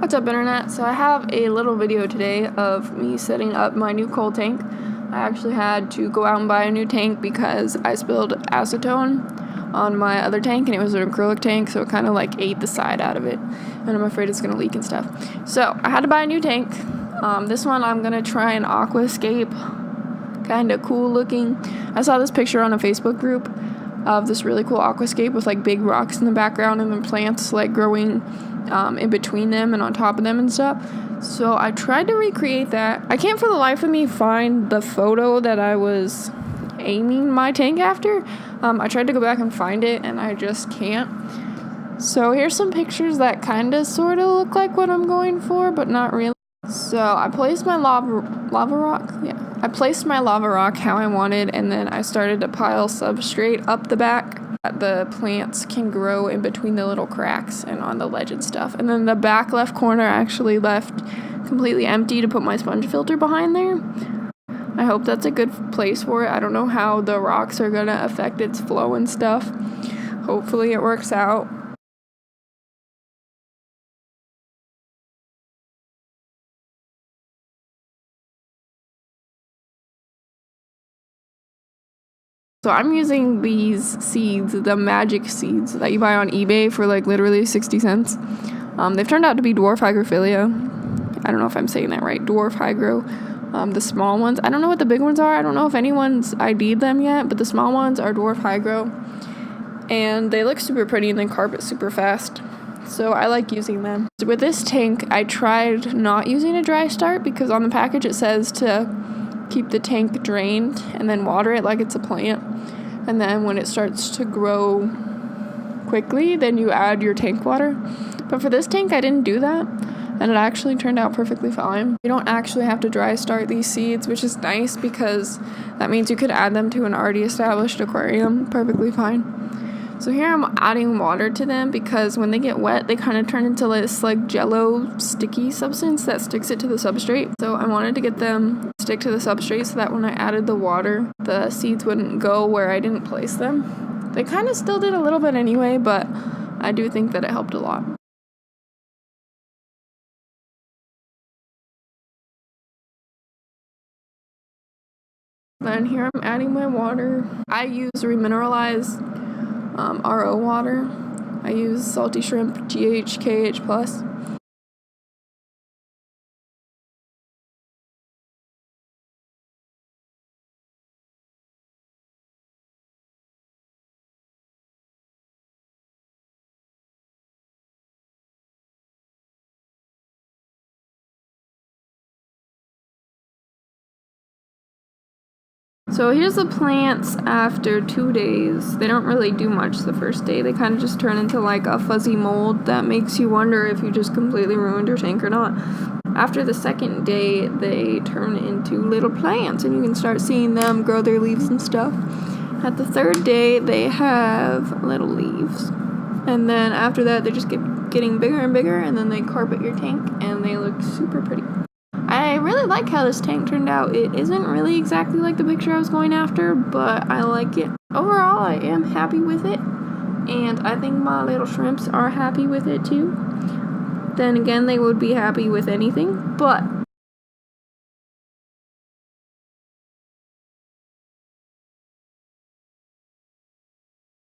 What's up, internet? So I have a little video today of me setting up my new coal tank. I actually had to go out and buy a new tank because I spilled acetone on my other tank, and it was an acrylic tank, so it kind of like ate the side out of it, and I'm afraid it's gonna leak and stuff. So I had to buy a new tank. This one I'm gonna try an aquascape, kind of cool looking. I saw this picture on a Facebook group of this really cool aquascape with like big rocks in the background and then plants like growing in between them and on top of them and stuff. So I tried to recreate that. I can't for the life of me find the photo that I was aiming my tank after. I tried to go back and find it and I just can't. So here's some pictures that kind of sort of look like what I'm going for, but not really. So I placed my lava rock. Yeah, I placed my lava rock how I wanted, and then I started to pile substrate up the back that the plants can grow in between the little cracks and on the ledge and stuff. And then the back left corner I actually left completely empty to put my sponge filter behind there. I hope that's a good place for it. I don't know how the rocks are gonna affect its flow and stuff. Hopefully it works out. So I'm using these seeds, the magic seeds that you buy on eBay for like literally 60 cents. They've turned out to be dwarf hygrophillia. I don't know if I'm saying that right. Dwarf hygro. The small ones, I don't know what the big ones are. I don't know if anyone's ID'd them yet, but the small ones are dwarf hygro. And they look super pretty and they carpet super fast. So I like using them. So with this tank, I tried not using a dry start because on the package it says to keep the tank drained and then water it like it's a plant, and then when it starts to grow quickly then you add your tank water. But for this tank I didn't do that, and it actually turned out perfectly fine. You don't actually have to dry start these seeds, which is nice because that means you could add them to an already established aquarium perfectly fine. So here I'm adding water to them because when they get wet, they kind of turn into this like jello sticky substance that sticks it to the substrate. So I wanted to get them stick to the substrate so that when I added the water, the seeds wouldn't go where I didn't place them. They kind of still did a little bit anyway, but I do think that it helped a lot. Then here I'm adding my water. I use remineralized RO water. I use salty shrimp GHKH+. So here's the plants after 2 days. They don't really do much the first day. They kind of just turn into like a fuzzy mold that makes you wonder if you just completely ruined your tank or not. After the second day, they turn into little plants and you can start seeing them grow their leaves and stuff. At the third day, they have little leaves. And then after that, they just get getting bigger and bigger, and then they carpet your tank and they look super pretty. I really like how this tank turned out. It isn't really exactly like the picture I was going after, but I like it. Overall, I am happy with it, and I think my little shrimps are happy with it too. Then again, they would be happy with anything, but